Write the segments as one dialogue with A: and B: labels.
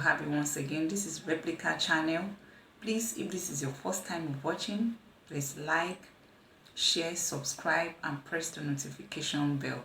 A: have you once again. This is Replica channel. Please, if this is your first time of watching, please like, share, subscribe and press the notification bell.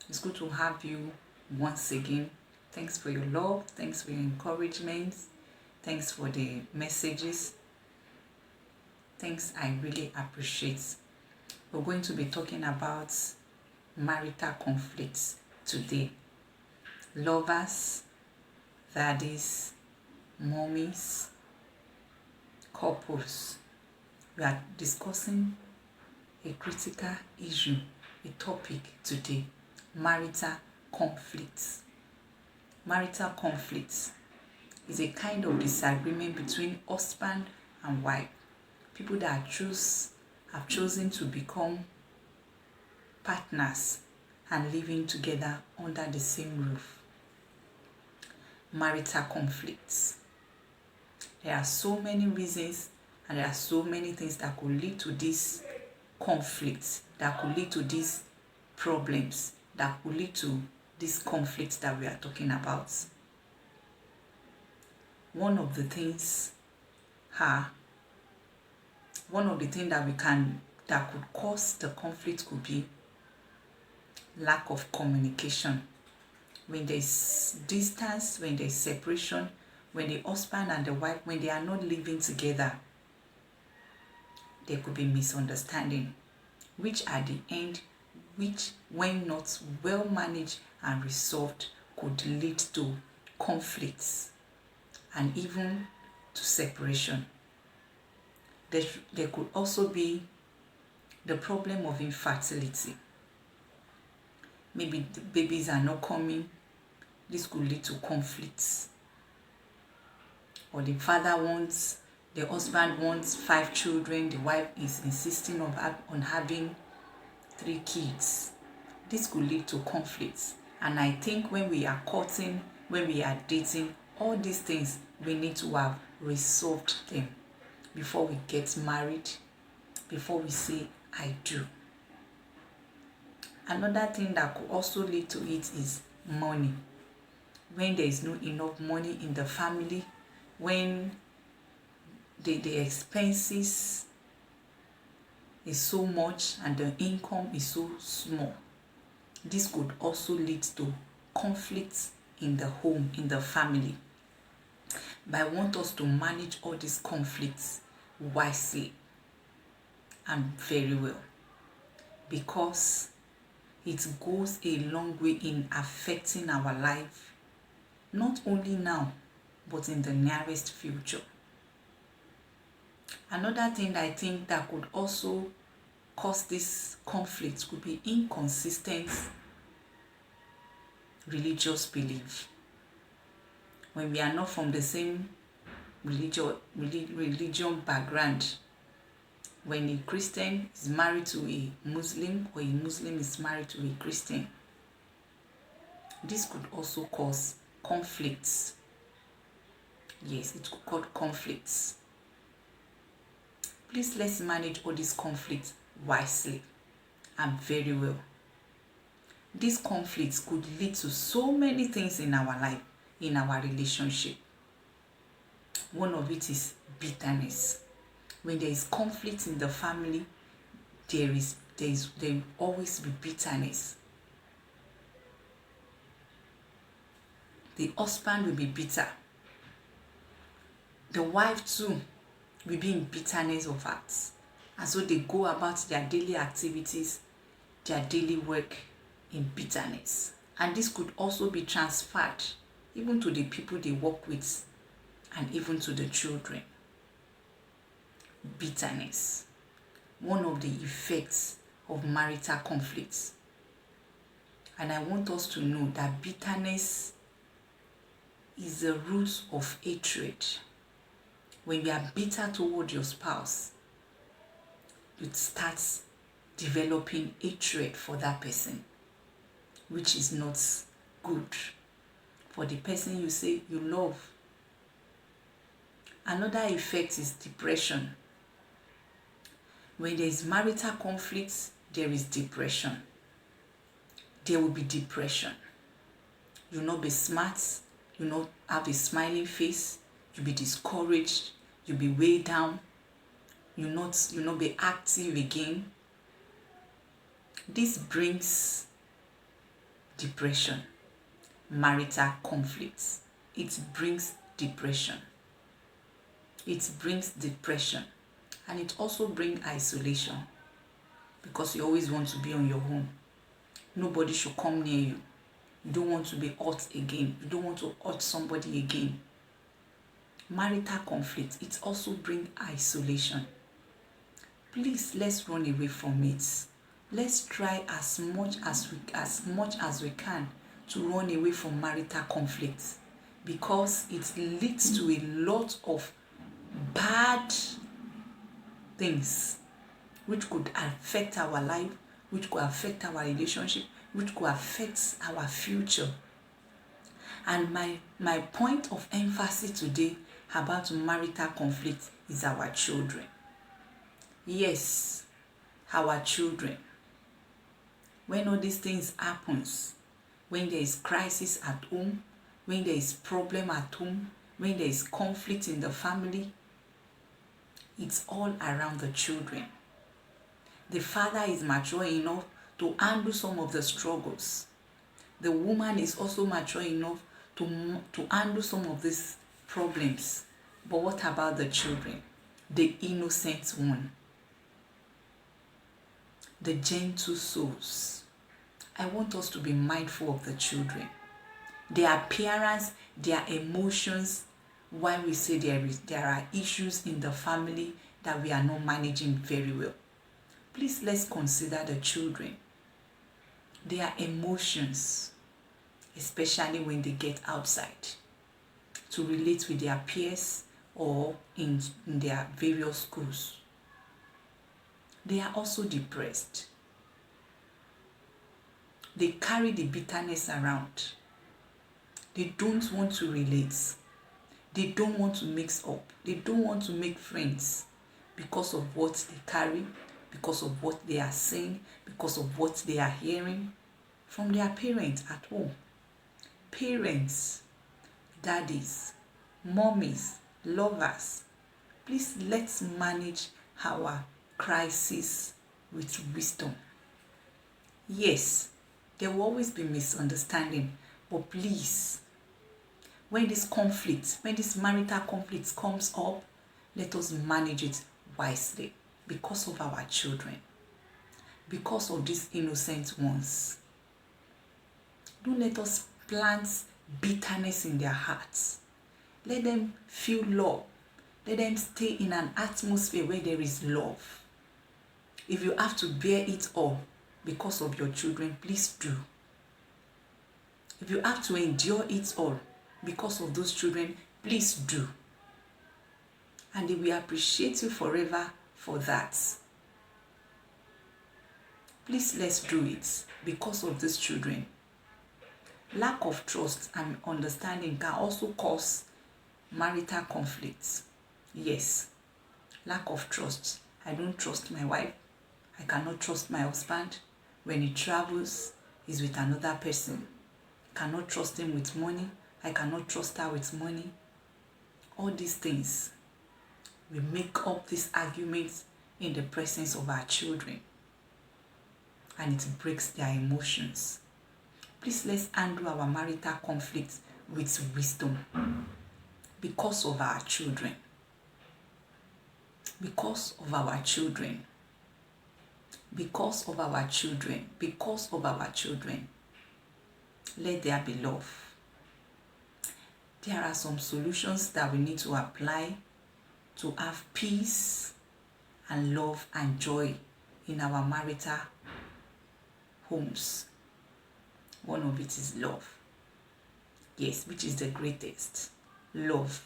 A: It's good to have you once again. Thanks for your love, thanks for your encouragement, thanks for the messages. Thanks, I really appreciate. We're going to be talking about marital conflicts today. Lovers, daddies, mommies, couples. We are discussing a critical issue, a topic today: marital conflicts. Marital conflicts is a kind of disagreement between husband and wife. People that have chosen to become partners and living together under the same roof. Marital conflicts. There are so many reasons and there are so many things that could lead to these conflicts, that could lead to these problems, that could lead to these conflicts that we are talking about. One of the things that could cause the conflict could be lack of communication. When there's distance, when there's separation, when the husband and the wife, when they are not living together, there could be misunderstanding, which at the end, when not well managed and resolved, could lead to conflicts and even to separation. There could also be the problem of infertility. Maybe the babies are not coming. This could lead to conflicts. Or the husband wants 5 children, the wife is insisting on having 3 kids. This could lead to conflicts. And I think when we are courting, when we are dating, all these things, we need to have resolved them before we get married, before we say, I do. Another thing that could also lead to it is money. When there is not enough money in the family, when the expenses is so much and the income is so small, this could also lead to conflicts in the home, in the family. But I want us to manage all these conflicts wisely and very well, because it goes a long way in affecting our life, not only now, but in the nearest future. Another thing I think that could also cause this conflict could be inconsistent religious belief. When we are not from the same religion background, when a Christian is married to a Muslim or a Muslim is married to a Christian, this could also cause conflicts. Yes, it could cause conflicts. Please, let's manage all these conflicts wisely and very well. These conflicts could lead to so many things in our life, in our relationship. One of it is bitterness. When there is conflict in the family, there will always be bitterness. The husband will be bitter. The wife too will be in bitterness of heart. And so they go about their daily activities, their daily work in bitterness. And this could also be transferred even to the people they work with and even to the children. Bitterness. One of the effects of marital conflicts. And I want us to know that bitterness is the root of hatred. When you are bitter toward your spouse, it starts developing hatred for that person, which is not good for the person you say you love. Another effect is depression. When there is marital conflict, there is depression. There will be depression. You'll not be smart, you not have a smiling face, you be discouraged, you be weighed down, you not be active again. This brings depression, marital conflicts. It brings depression. It brings depression, and it also brings isolation, because you always want to be on your own. Nobody should come near you. You don't want to be hurt again. You don't want to hurt somebody again. Marital conflict, it also brings isolation. Please, let's run away from it. Let's try as much as we can to run away from marital conflict, because it leads to a lot of bad things which could affect our life, which could affect our relationship, which could affect our future. And my point of emphasis today about marital conflict is our children. Yes, our children. When all these things happens, when there is crisis at home, when there is problem at home, when there is conflict in the family, it's all around the children. The father is mature enough to handle some of the struggles. The woman is also mature enough to handle some of these problems. But what about the children? The innocent one. The gentle souls. I want us to be mindful of the children. Their appearance, their emotions, why we say there are issues in the family that we are not managing very well. Please, let's consider the children. Their emotions, especially when they get outside to relate with their peers or in their various schools. They are also depressed. They carry the bitterness around. They don't want to relate. They don't want to mix up. They don't want to make friends because of what they carry, because of what they are saying, because of what they are hearing from their parents at home. Parents, daddies, mommies, lovers, please, let's manage our crisis with wisdom. Yes, there will always be misunderstanding, but please, when this marital conflict comes up, let us manage it wisely, because of our children, because of these innocent ones. Don't let us plant bitterness in their hearts. Let them feel love. Let them stay in an atmosphere where there is love. If you have to bear it all because of your children, please do. If you have to endure it all because of those children, please do. And they will appreciate you forever for that. Please, let's do it because of these children. Lack of trust and understanding can also cause marital conflicts. Yes, lack of trust. I don't trust my wife. I cannot trust my husband. When he travels, he's with another person. I cannot trust him with money. I cannot trust her with money. All these things will make up these arguments in the presence of our children, and it breaks their emotions. Please, let's handle our marital conflicts with wisdom because of our children. Because of our children. Because of our children. Because of our children. Let there be love. There are some solutions that we need to apply to have peace and love and joy in our marital homes. One of it is love. Yes, which is the greatest. Love.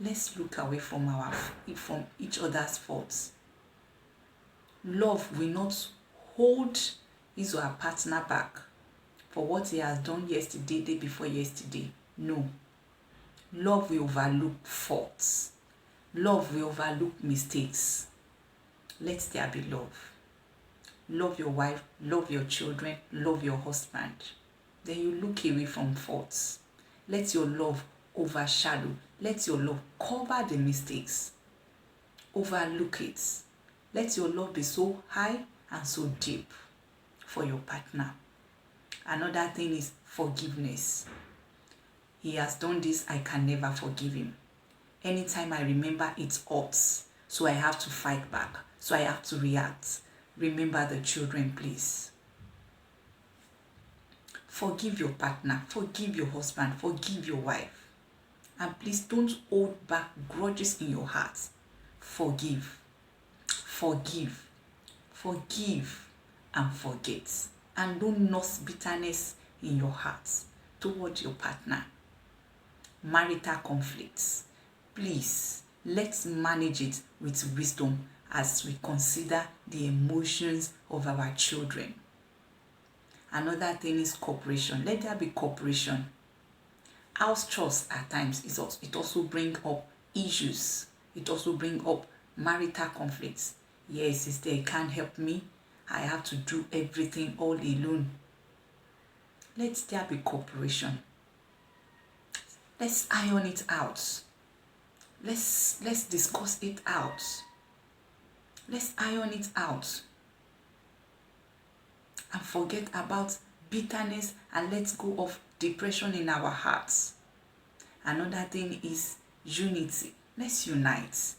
A: Let's look away from each other's faults. Love will not hold his or her partner back for what he has done yesterday, day before yesterday. No. Love will overlook faults. Love will overlook mistakes. Let there be love. Love your wife, love your children, love your husband. then you look away from faults. Let your love overshadow. Let your love cover the mistakes. Overlook it. Let your love be so high and so deep for your partner. Another thing is forgiveness. He has done this, I can never forgive him. Anytime I remember, it hurts. So I have to fight back. So I have to react. Remember the children, please. Forgive your partner. Forgive your husband. Forgive your wife. And please don't hold back grudges in your heart. Forgive. Forgive. Forgive and forget. And don't nurse bitterness in your heart towards your partner. Marital conflicts. Please, let's manage it with wisdom as we consider the emotions of our children. Another thing is cooperation. Let there be cooperation. House chores at times, it also brings up issues. It also brings up marital conflicts. Yes, sister, you can't help me. I have to do everything all alone. Let there be cooperation. Let's iron it out. Let's discuss it out. Let's iron it out. And forget about bitterness and let go of depression in our hearts. Another thing is unity. Let's unite.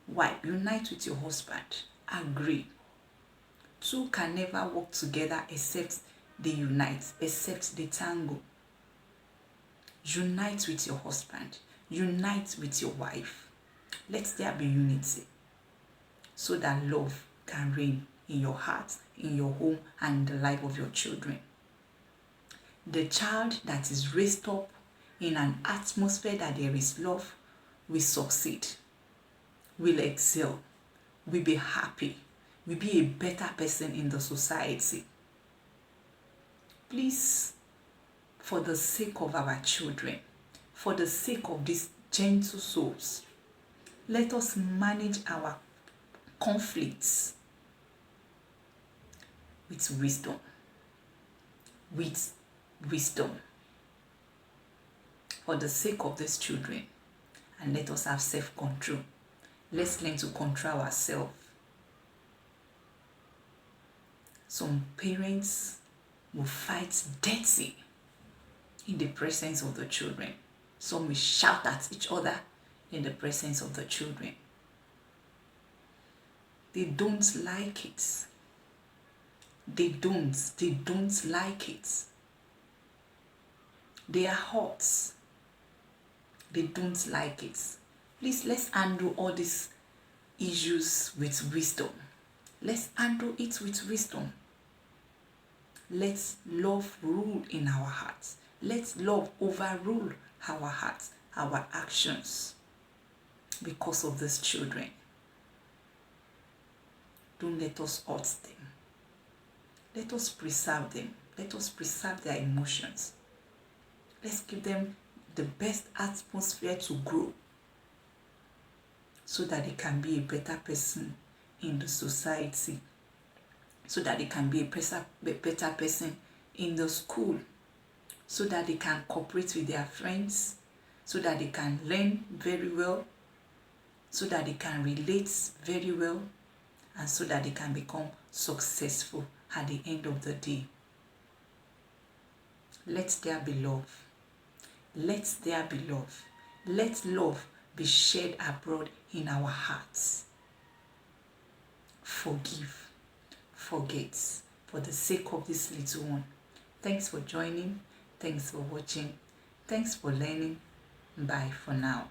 A: Why? Unite with your husband. Agree. Two can never work together except they unite, except they tango. Unite with your husband. Unite with your wife. Let there be unity so that love can reign in your heart, in your home, and in the life of your children. The child that is raised up in an atmosphere that there is love will succeed, will excel, will be happy, will be a better person in the society. Please, for the sake of our children, for the sake of these gentle souls, let us manage our conflicts with wisdom. With wisdom. For the sake of these children, and let us have self-control. Let's learn to control ourselves. Some parents will fight dirty in the presence of the children. Some will shout at each other in the presence of the children. They don't like it. They don't like it. They are hot. They don't like it. Please, let's handle all these issues with wisdom. Let's handle it with wisdom. Let love rule in our hearts. Let love overrule our hearts, our actions, because of these children. Don't let us hurt them. Let us preserve them. Let us preserve their emotions. Let's give them the best atmosphere to grow so that they can be a better person in the society, so that they can be a better person in the school, so that they can cooperate with their friends, so that they can learn very well, so that they can relate very well, and so that they can become successful at the end of the day. Let there be love. Let there be love. Let love be shared abroad in our hearts. Forgive. Forget. For the sake of this little one. Thanks for joining. Thanks for watching. Thanks for learning. Bye for now.